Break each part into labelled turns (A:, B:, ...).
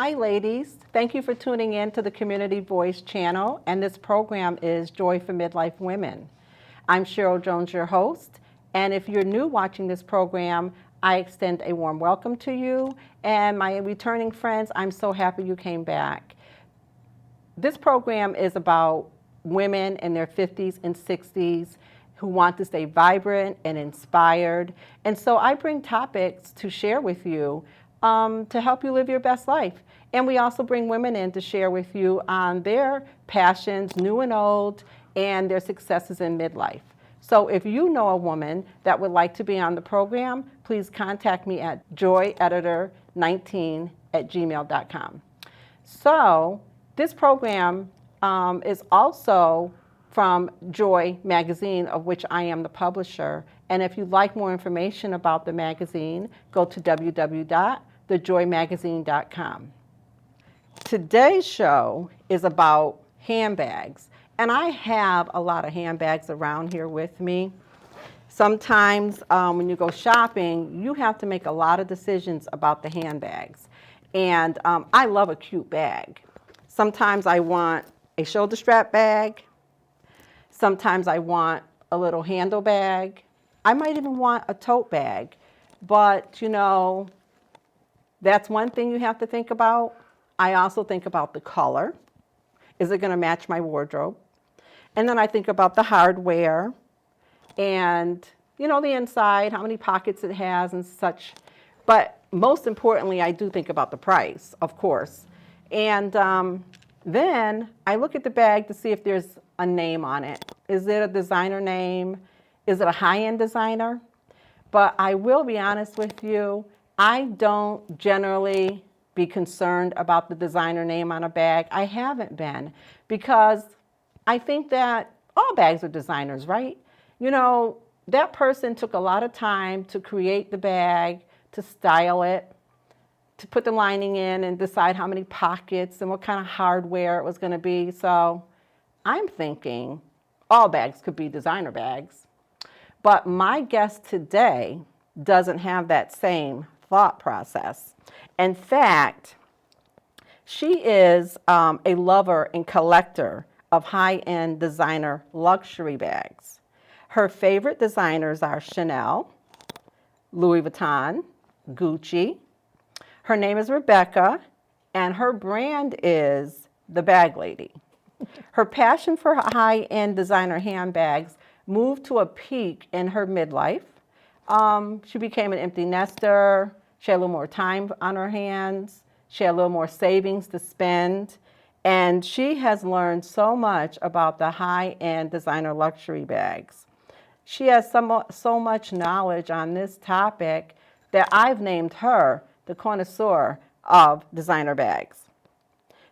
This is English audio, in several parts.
A: Hi, ladies. Thank you for tuning in to the Community Voice channel, and this program is Joy for Midlife Women. I'm Cheryl Jones, your host, and if you're new watching this program, I extend a warm welcome to you, and my returning friends, I'm so happy you came back. This program is about women in their 50s and 60s who want to stay vibrant and inspired, and so I bring topics to share with you to help you live your best life. And we also bring women in to share with you on their passions, new and old, and their successes in midlife. So if you know a woman that would like to be on the program, please contact me at joyeditor19@gmail.com. So this program is also from Joy Magazine, of which I am the publisher. And if you'd like more information about the magazine, go to www.thejoymagazine.com. Today's show is about handbags. And I have a lot of handbags around here with me. Sometimes when you go shopping, you have to make a lot of decisions about the handbags. And I love a cute bag. Sometimes I want a shoulder strap bag. Sometimes I want a little handle bag. I might even want a tote bag. But, you know, that's one thing you have to think about. I also think about the color. Is it going to match my wardrobe? And then I think about the hardware and, you know, the inside, how many pockets it has and such. But most importantly, I do think about the price, of course. And then I look at the bag to see if there's a name on it. Is it a designer name? Is it a high-end designer? But I will be honest with you, I don't generally be concerned about the designer name on a bag. I haven't been, because I think that all bags are designers, right? You know, that person took a lot of time to create the bag, to style it, to put the lining in and decide how many pockets and what kind of hardware it was going to be. So I'm thinking all bags could be designer bags. But my guest today doesn't have that same thought process. In fact, she is a lover and collector of high-end designer luxury bags. Her favorite designers are Chanel, Louis Vuitton, Gucci. Her name is Rebecca, and her brand is The Bag Lady. Her passion for high-end designer handbags moved to a peak in her midlife. She became an empty nester. She had a little more time on her hands. She had a little more savings to spend. And she has learned so much about the high-end designer luxury bags. She has so much knowledge on this topic that I've named her the connoisseur of designer bags.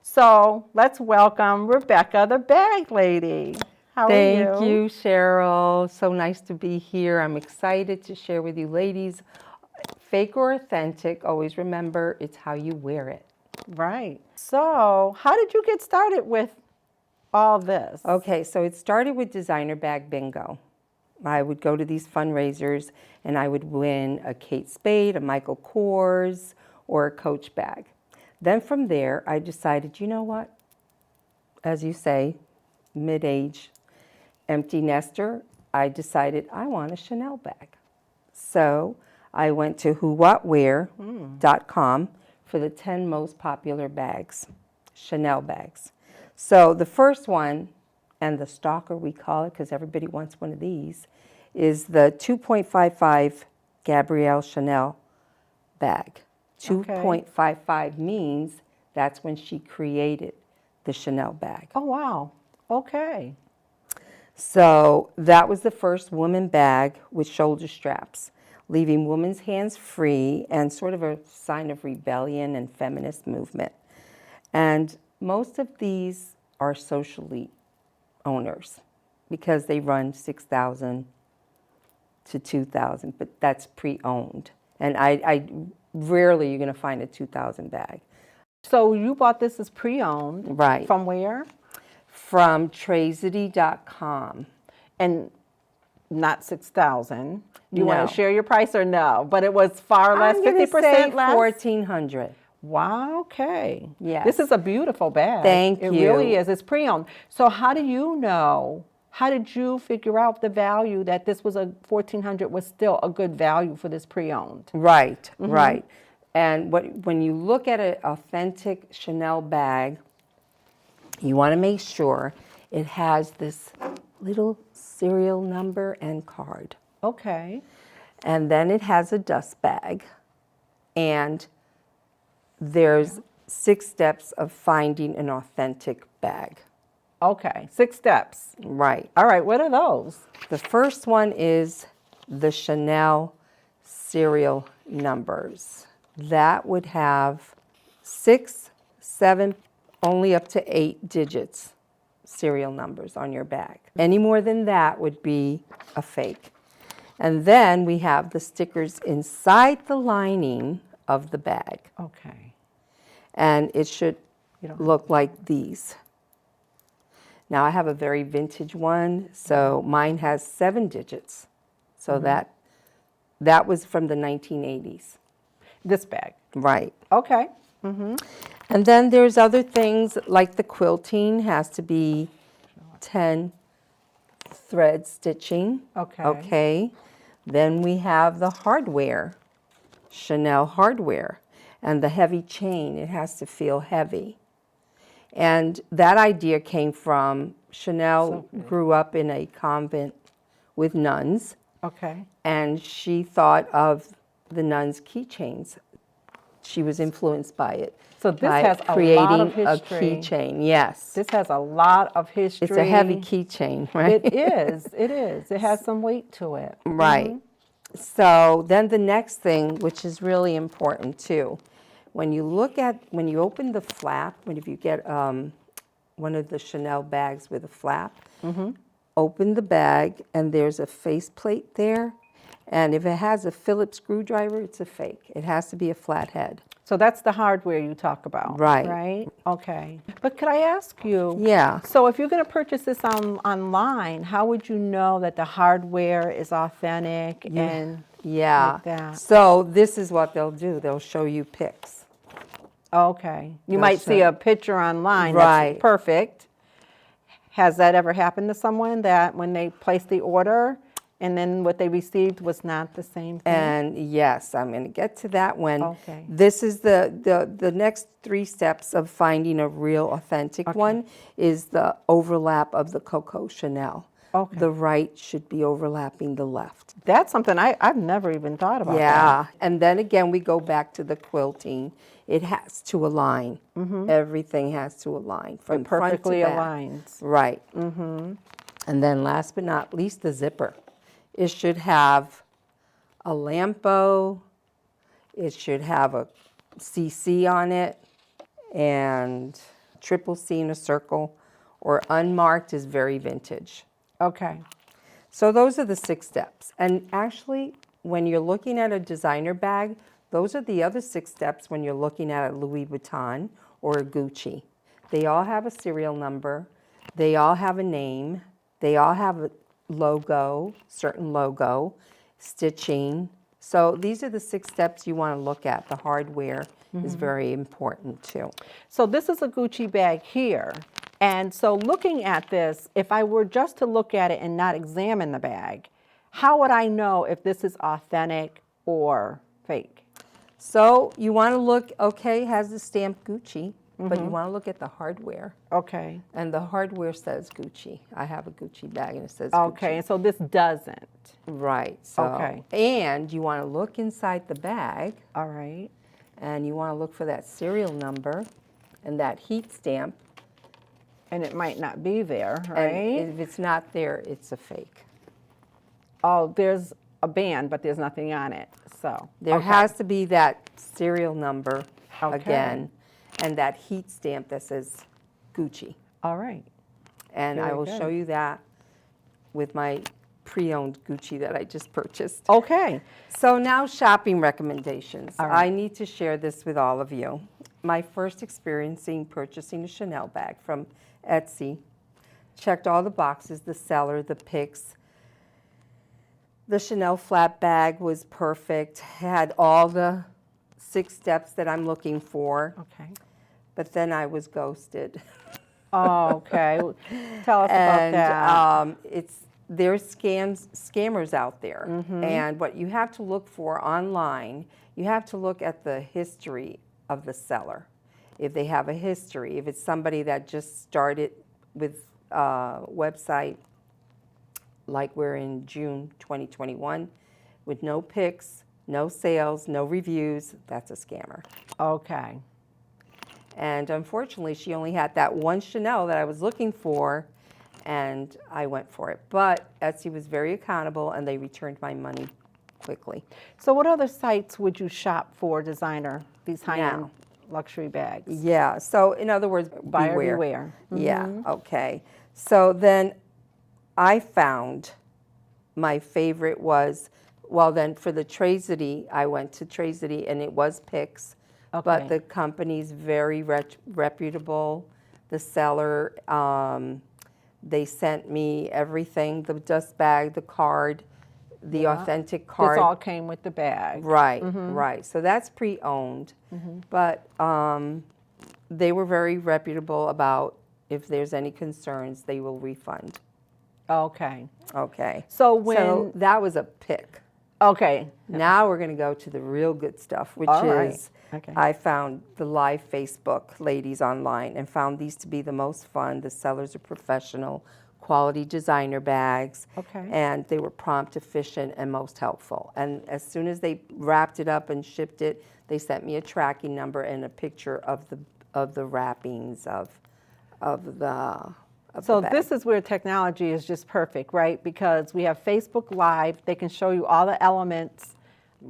A: So let's welcome Rebecca, the Bag Lady. How are you?
B: Thank you, Cheryl. So nice to be here. I'm excited to share with you ladies. Fake or authentic, always remember it's how you wear it.
A: Right. So how did you get started with all this?
B: Okay, so it started with designer bag bingo. I would go to these fundraisers and I would win a Kate Spade, a Michael Kors, or a Coach bag. Then from there, I decided, you know what? As you say, mid-age, empty nester, I decided I want a Chanel bag. So I went to whowhatwear.com for the 10 most popular bags, Chanel bags. So the first one, and the stalker we call it because everybody wants one of these, is the 2.55 Gabrielle Chanel bag. 2.55 means that's when she created the Chanel bag.
A: Oh, wow. Okay.
B: So that was the first woman bag with shoulder straps, leaving women's hands free and sort of a sign of rebellion and feminist movement. And most of these are socially owners because they run $6,000 to $2,000, but that's pre-owned. And I rarely you're going to find a 2,000 bag.
A: So you bought this as pre-owned.
B: Right.
A: From where?
B: From Trazedy.com.
A: And not 6,000. You
B: No.
A: want to share your price or no? But it was far less,
B: I'm gonna
A: 50%
B: say
A: less?
B: $1,400.
A: Wow, okay.
B: Yes.
A: This is a beautiful bag.
B: Thank
A: It
B: you.
A: really is. It's pre-owned. So how do you know, how did you figure out the value that this was a 1400 was still a good value for this pre-owned?
B: Right, right. And when you look at an authentic Chanel bag, you want to make sure it has this little serial number and card.
A: Okay.
B: And then it has a dust bag. And there's 6 steps of finding an authentic bag.
A: Okay. 6 steps.
B: Right.
A: All right. What are those?
B: The first one is the Chanel serial numbers. That would have 6, 7, only up to 8 digits serial numbers on your bag. Any more than that would be a fake. And then we have the stickers inside the lining of the bag.
A: Okay.
B: And it should
A: You don't
B: look like these. Now I have a very vintage one, so mine has 7 digits. So that was from the 1980s.
A: This bag.
B: Right.
A: Okay.
B: And then there's other things like the quilting has to be 10 thread stitching.
A: Okay.
B: Okay. Then we have the hardware, Chanel hardware, and the heavy chain. It has to feel heavy. And that idea came from Chanel grew up in a convent with nuns,
A: Okay.
B: and she thought of the nuns' keychains. She was influenced by it.
A: So this
B: by
A: has a lot
B: creating
A: of
B: a
A: history.
B: keychain. Yes,
A: This has a lot of history.
B: it's a heavy keychain, right?
A: It is. It is. It has some weight to it.
B: Right. So then the next thing, which is really important too, when you open the flap, if you get one of the Chanel bags with a flap, open the bag and there's a faceplate there. And if it has a Phillips screwdriver, it's a fake. It has to be a flathead.
A: So that's the hardware you talk about.
B: Right.
A: Right? Okay. But could I ask you?
B: Yeah.
A: So if you're going to purchase this online, how would you know that the hardware is authentic and
B: Yeah.
A: like that?
B: So this is what they'll do. They'll show you pics.
A: Okay. You
B: They'll
A: might see
B: show-
A: a picture online
B: Right.
A: that's perfect. Has that ever happened to someone that when they placed the order and then what they received was not the same thing?
B: And yes, I'm going to get to that when
A: Okay.
B: this is the next 3 steps of finding a real authentic one is the overlap of the Coco Chanel.
A: Okay.
B: The right should be overlapping the left.
A: That's something I've never even thought about.
B: Yeah. And then again, we go back to the quilting. It has to align. Everything has to align from
A: That. Perfectly
B: front to back.
A: aligns.
B: Right. And then last but not least, the zipper. It should have a lampo. It should have a CC on it and triple C in a circle, or unmarked is very vintage.
A: Okay.
B: So those are the 6 steps. And actually, when you're looking at a designer bag, those are the other 6 steps when you're looking at a Louis Vuitton or a Gucci. They all have a serial number. They all have a name. They all have a logo, certain logo, stitching. So these are the 6 steps you want to look at. The hardware is very important too.
A: So this is a Gucci bag here. And so looking at this, if I were just to look at it and not examine the bag, how would I know if this is authentic or fake?
B: So you want to look, okay, has the stamp Gucci, but you want to look at the hardware.
A: Okay.
B: And the hardware says Gucci. I have a Gucci bag and it says
A: Okay,
B: Gucci.
A: and so this doesn't.
B: Right. So,
A: Okay.
B: And you want to look inside the bag
A: All right.
B: and you want to look for that serial number and that heat stamp.
A: And it might not be there,
B: And
A: right?
B: if it's not there, it's a fake.
A: Oh, there's a band, but there's nothing on it. So
B: There
A: okay.
B: has to be that serial number
A: Okay.
B: again and that heat stamp that says Gucci.
A: All right.
B: And I
A: Very
B: will
A: good.
B: show you that with my pre-owned Gucci that I just purchased.
A: Okay.
B: So now shopping recommendations.
A: All right.
B: I need to share this with all of you. My first experience in purchasing a Chanel bag from Etsy. Checked all the boxes, the seller, the pics. The Chanel flat bag was perfect. Had all the 6 steps that I'm looking for,
A: Okay.
B: but then I was ghosted.
A: Oh, okay. Tell us about
B: And
A: that.
B: there's scammers out there.
A: Mm-hmm.
B: And what you have to look for online, you have to look at the history of the seller. If they have a history, if it's somebody that just started with a website, like we're in June 2021, with no pics, no sales, no reviews, that's a scammer.
A: Okay.
B: And unfortunately, she only had that one Chanel that I was looking for, and I went for it. But Etsy was very accountable, and they returned my money quickly.
A: So what other sites would you shop for these high-end
B: Now.
A: luxury bags?
B: Yeah, so in other words,
A: Buyer
B: beware.
A: beware.
B: Yeah, okay. So then I found my favorite was, well, then for the Tracity, I went to Tracity, and it was Pix.
A: Okay.
B: But the company's very reputable. The seller, they sent me everything, the dust bag, the card, the
A: Yeah.
B: authentic card.
A: This all came with the bag.
B: Right, right. So that's pre-owned. But they were very reputable about if there's any concerns, they will refund.
A: Okay.
B: Okay.
A: So
B: So that was a pick.
A: okay.
B: Now we're going to go to the real good stuff, which
A: All right.
B: is
A: Okay.
B: I found the live Facebook ladies online and found these to be the most fun. The sellers are professional, quality designer bags.
A: Okay.
B: And they were prompt, efficient, and most helpful. And as soon as they wrapped it up and shipped it, they sent me a tracking number and a picture of the wrappings of the
A: So
B: bag.
A: this is where technology is just perfect, right? Because we have Facebook Live. They can show you all the elements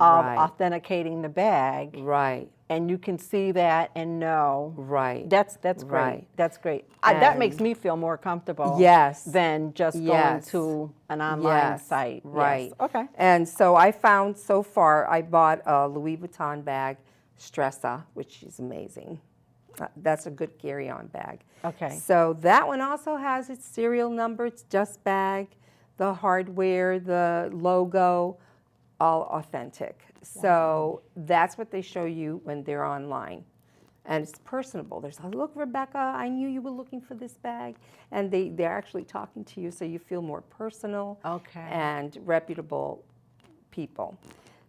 A: of
B: Right.
A: authenticating the bag,
B: Right,
A: and you can see that and know.
B: right.
A: That's great.
B: Right.
A: That's great. That makes
B: And-
A: me feel more comfortable.
B: Yes.
A: Than just going
B: Yes.
A: to an online site.
B: Right.
A: Yes. Okay.
B: And so I found so far, I bought a Louis Vuitton bag, Stressa, which is amazing. That's a good carry-on bag.
A: Okay.
B: So that one also has its serial number, its dust bag, the hardware, the logo, all authentic. So that's what they show you when they're online. And it's personable. There's a look, Rebecca, I knew you were looking for this bag. And they're actually talking to you, so you feel more personal
A: Okay.
B: and reputable people.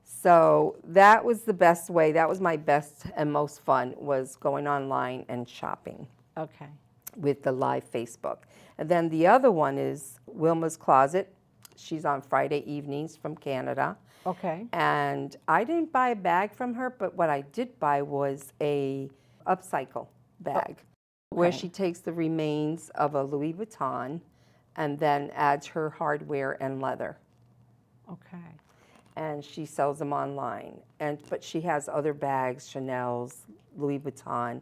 B: So that was the best way. That was my best and most fun, was going online and shopping
A: Okay.
B: with the live Facebook. And then the other one is Wilma's Closet. She's on Friday evenings from Canada.
A: Okay.
B: And I didn't buy a bag from her, but what I did buy was a upcycle bag where
A: okay.
B: she takes the remains of a Louis Vuitton and then adds her hardware and leather.
A: Okay.
B: And she sells them online. But she has other bags, Chanel's, Louis Vuitton.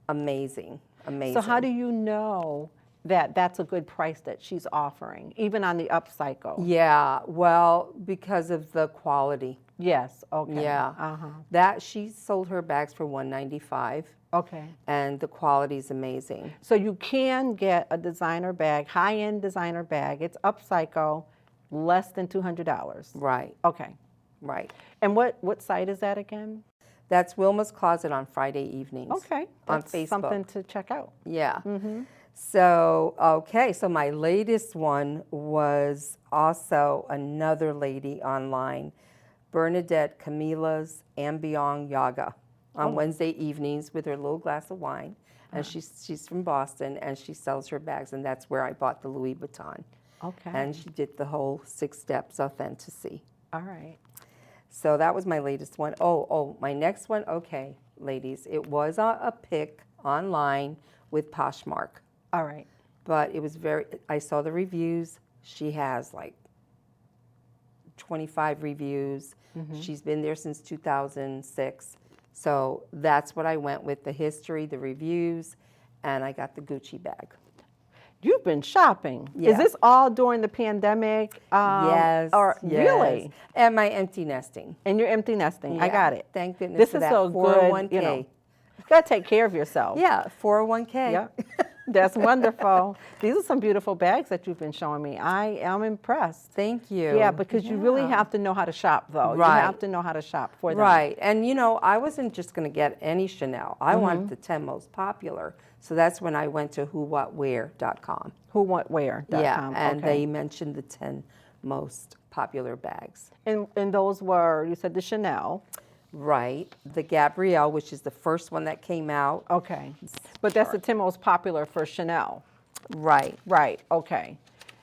B: Amazing, amazing.
A: So how do you know that that's a good price that she's offering, even on the upcycle?
B: Yeah, well, because of the quality.
A: Yes. Okay.
B: Yeah.
A: Uh-huh.
B: That she sold her bags for $195,
A: Okay.
B: and the quality is amazing.
A: So you can get a designer bag, high-end designer bag. It's upcycle, less than $200.
B: Right,
A: Okay.
B: right.
A: And what site is that again?
B: That's Wilma's Closet on Friday evenings.
A: Okay.
B: On
A: That's
B: Facebook.
A: something to check out.
B: Yeah. So, okay, so my latest one was also another lady online, Bernadette Camila's Ambiance Yoga, on Wednesday evenings with her little glass of wine. And she's from Boston, and she sells her bags, and that's where I bought the Louis Vuitton.
A: Okay.
B: And she did the whole 6 steps authenticity.
A: All right.
B: So that was my latest one. Oh, my next one, okay, ladies, it was a pick online with Poshmark.
A: All right.
B: But it was I saw the reviews. She has like 25 reviews. She's been there since 2006. So that's what I went with, the history, the reviews, and I got the Gucci bag.
A: You've been shopping.
B: Yeah.
A: Is this all during the pandemic?
B: Yes.
A: Or
B: yes.
A: really?
B: And my empty nesting.
A: And you're empty nesting. I
B: Yeah.
A: got it.
B: Thank goodness
A: This
B: for
A: is
B: that.
A: so
B: 401k.
A: good. You know, you got to take care of yourself.
B: Yeah, 401k.
A: Yeah. That's wonderful. These are some beautiful bags that you've been showing me. I am impressed.
B: Thank you.
A: Yeah, because you really
B: Yeah.
A: have to know how to shop, though. You
B: Right.
A: have to know how to shop for them.
B: Right. And I wasn't just going to get any Chanel. I wanted the 10 most popular. So that's when I went to whowhatwear.com.
A: Whowhatwear.com.
B: Yeah, and
A: okay.
B: they mentioned the 10 most popular bags.
A: And those were, you said the Chanel.
B: Right. The Gabrielle, which is the first one that came out.
A: Okay. But that's the 10 most popular for Chanel.
B: Right.
A: Right. Okay.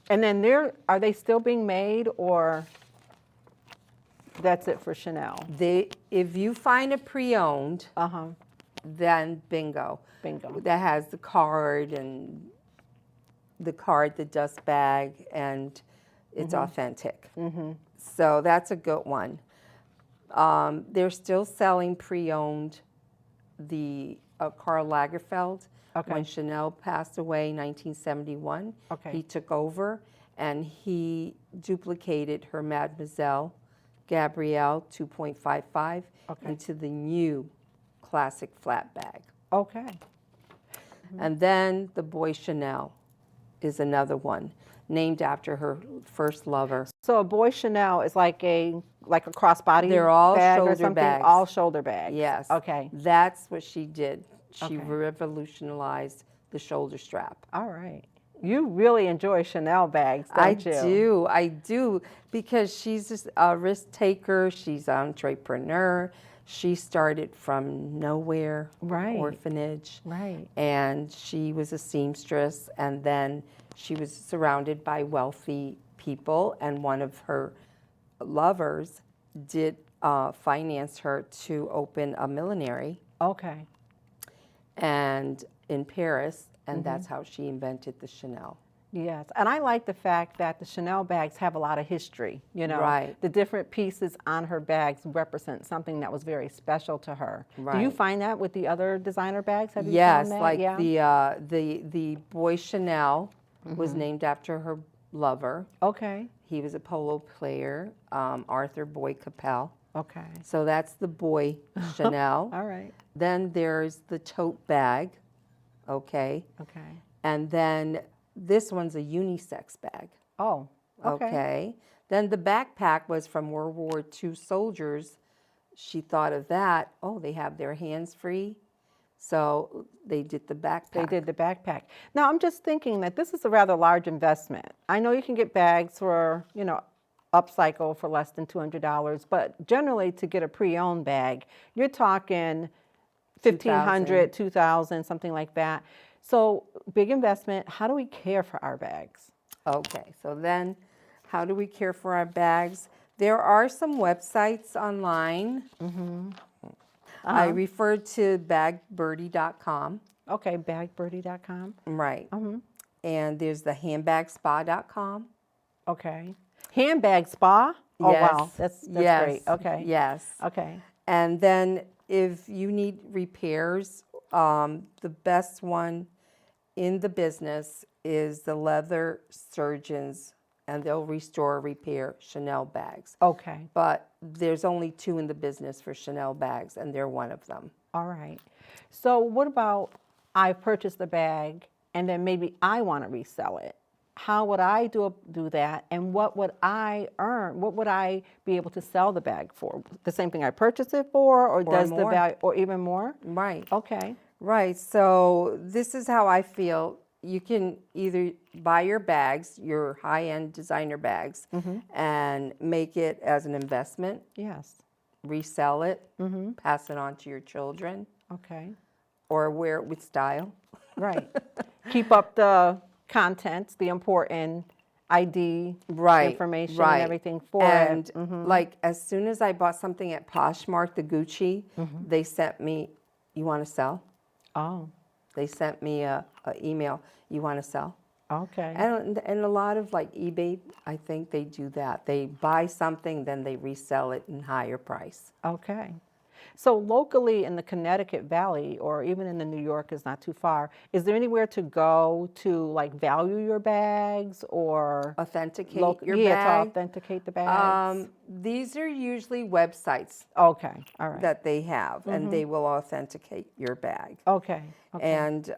A: And then are they still being made, or that's it for Chanel?
B: If you find a pre-owned, then bingo.
A: Bingo.
B: That has the card, the dust bag, and it's authentic. So that's a good one. They're still selling pre-owned the Karl Lagerfeld.
A: Okay.
B: When Chanel passed away in 1971,
A: Okay.
B: he took over and he duplicated her Mademoiselle Gabrielle 2.55 into the new classic flat bag.
A: Okay.
B: And then the Boy Chanel is another one, named after her first lover.
A: So a Boy Chanel is like a crossbody
B: They're all
A: bag or
B: shoulder
A: something?
B: bags.
A: All shoulder bags.
B: Yes.
A: Okay.
B: That's what she did. She
A: Okay.
B: revolutionized the shoulder strap.
A: All right. You really enjoy Chanel bags, don't you?
B: I do, because she's just a risk taker. She's an entrepreneur. She started from nowhere,
A: Right.
B: orphanage,
A: Right.
B: and she was a seamstress, and then she was surrounded by wealthy people, and one of her lovers did finance her to open a millinery
A: Okay.
B: and in Paris, and that's how she invented the Chanel.
A: Yes, and I like the fact that the Chanel bags have a lot of history,
B: Right.
A: The different pieces on her bags represent something that was very special to her. Do you
B: Right.
A: find that with the other designer bags? Have you
B: Yes,
A: found that?
B: like
A: Yeah.
B: the Boy Chanel was named after her lover.
A: Okay.
B: He was a polo player, Arthur Boy Capel.
A: Okay.
B: So that's the Boy Chanel.
A: All right.
B: Then there's the tote bag, okay?
A: Okay.
B: And then this one's a unisex bag,
A: Oh. Okay.
B: okay? Then the backpack was from World War II soldiers. She thought of that. Oh, they have their hands free. So they did the backpack.
A: They did the backpack. Now I'm just thinking that this is a rather large investment. I know you can get bags for, upcycle for less than $200, but generally to get a pre-owned bag, you're talking $1,500, $2,000, something like that. So big investment. How do we care for our bags?
B: Okay, so then how do we care for our bags? There are some websites online. I referred to bagbirdie.com.
A: Okay, bagbirdie.com.
B: Right. And there's the handbagspa.com.
A: Okay. Handbag spa? Oh,
B: Yes.
A: wow. That's
B: Yes.
A: great. Okay.
B: Yes.
A: Okay.
B: And then if you need repairs, the best one in the business is the Leather Surgeons, and they'll restore, repair Chanel bags.
A: Okay.
B: But there's only 2 in the business for Chanel bags, and they're one of them.
A: All right. So what about I purchased a bag and then maybe I want to resell it? How would I do that, and what would I earn? What would I be able to sell the bag for? The same thing I purchased it for, or does the
B: more.
A: value, or even more?
B: Right.
A: Okay.
B: Right. So this is how I feel. You can either buy your bags, your high-end designer bags, and make it as an investment,
A: Yes.
B: resell it, pass it on to your children,
A: Okay.
B: or wear it with style.
A: Right. Keep up the contents, the important ID information and everything for
B: and
A: it.
B: like as soon as I bought something at Poshmark, the Gucci, they sent me, you want to sell?
A: Oh,
B: They sent me a email, you want to sell?
A: okay.
B: And a lot of like eBay, I think they do that. They buy something, then they resell it in higher price.
A: Okay. So locally in the Connecticut Valley, or even in the New York is not too far, is there anywhere to go to like value your bags or
B: Authenticate your
A: to
B: bag.
A: authenticate the bags?
B: These are usually websites
A: Okay, all right.
B: that they have, and they will authenticate your bag.
A: Okay, okay.
B: And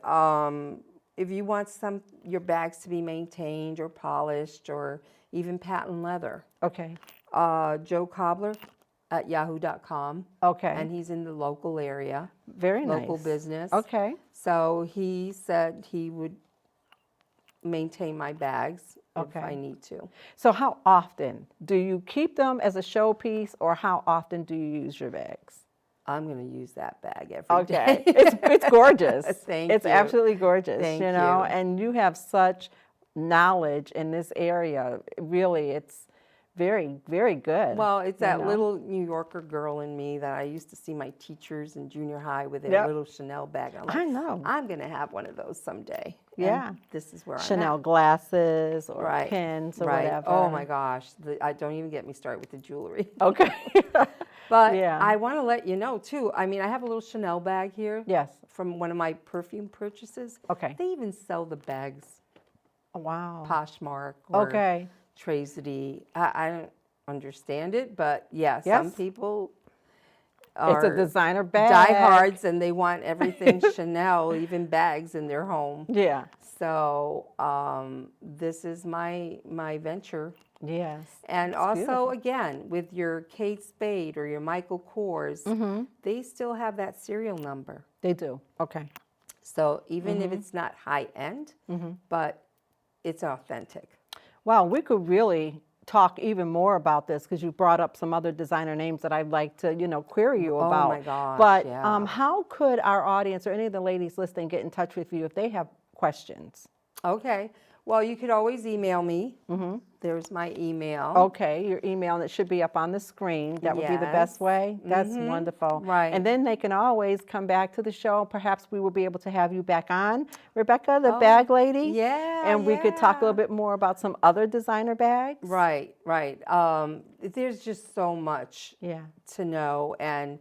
B: if you want your bags to be maintained or polished or even patent leather,
A: Okay.
B: Joe Cobbler at yahoo.com.
A: Okay.
B: And he's in the local area,
A: Very nice.
B: local business.
A: Okay.
B: So he said he would maintain my bags if
A: Okay.
B: I need to.
A: So how often do you keep them as a showpiece, or how often do you use your bags?
B: I'm going to use that bag every day.
A: Okay. It's gorgeous.
B: Thank
A: it's
B: you.
A: absolutely gorgeous.
B: Thank
A: you know,
B: you.
A: and you have such knowledge in this area. Really, it's very, very good.
B: Well, it's
A: you
B: that
A: know?
B: little New Yorker girl in me that I used to see my teachers in junior high with their
A: Yep.
B: little Chanel bag. I'm like,
A: I know.
B: I'm going to have one of those someday.
A: Yeah.
B: And this is where
A: Chanel
B: I'm at.
A: glasses or
B: Right.
A: pins or
B: Right.
A: whatever.
B: Oh my gosh. I don't even get me started with the jewelry.
A: Okay.
B: But
A: Yeah.
B: I want to let you know too. I mean, I have a little Chanel bag here.
A: Yes.
B: From one of my perfume purchases.
A: Okay.
B: They even sell the bags,
A: Wow.
B: Poshmark or
A: Okay.
B: Tracey. I don't understand it, but yeah,
A: Yes.
B: some people
A: It's a
B: are
A: designer bag.
B: diehards and they want everything Chanel, even bags in their home.
A: Yeah.
B: So this is my venture.
A: Yes.
B: And
A: It's
B: also,
A: beautiful.
B: again, with your Kate Spade or your Michael Kors,
A: Mm-hmm.
B: they still have that serial number.
A: They do. Okay.
B: So even
A: Mm-hmm.
B: if it's not high end, but it's authentic.
A: Wow, we could really talk even more about this because you brought up some other designer names that I'd like to, query you
B: Oh
A: about.
B: my gosh,
A: But
B: yeah.
A: how could our audience or any of the ladies listening get in touch with you if they have questions?
B: Okay. Well, you could always email me. There's my email.
A: Okay, your email, and it should be up on the screen. That would be the best
B: Yes.
A: way. That's wonderful.
B: Right.
A: And then they can always come back to the show. Perhaps we will be able to have you back on, Rebecca, the bag lady.
B: Yeah.
A: And we could talk a little
B: yeah.
A: bit more about some other designer bags.
B: Right, right. There's just so much
A: Yeah,
B: to know, and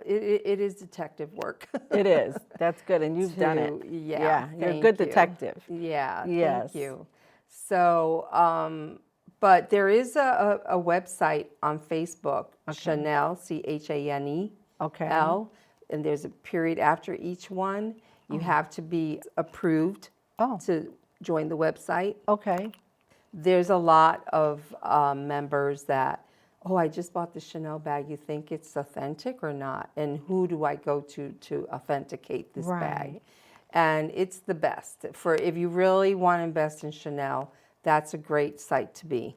B: it is detective work.
A: it is. That's good. And you've done it.
B: Yeah,
A: you're a
B: thank
A: good
B: you.
A: detective.
B: Yeah,
A: Yes.
B: thank you. So, but there is a website on Facebook, Chanel, CHANEL,
A: Okay.
B: and there's a period after each one. You have to be approved
A: Oh.
B: to join the website.
A: Okay.
B: There's a lot of members that, I just bought the Chanel bag. You think it's authentic or not? And who do I go to authenticate this bag?
A: Right.
B: And it's the best. For if you really want to invest in Chanel, that's a great site to be.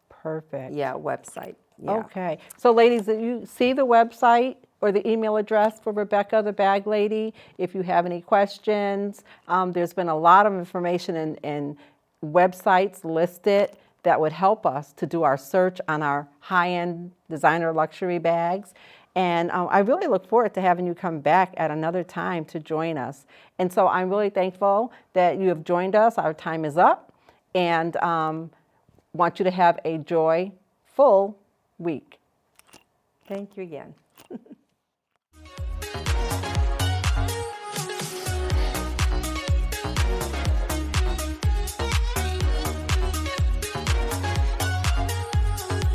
A: Perfect.
B: Yeah, website. Yeah.
A: Okay. So ladies, if you see the website or the email address for Rebecca, the bag lady, if you have any questions, there's been a lot of information and websites listed that would help us to do our search on our high-end designer luxury bags. And I really look forward to having you come back at another time to join us. And so I'm really thankful that you have joined us. Our time is up, and want you to have a joyful week.
B: Thank you again.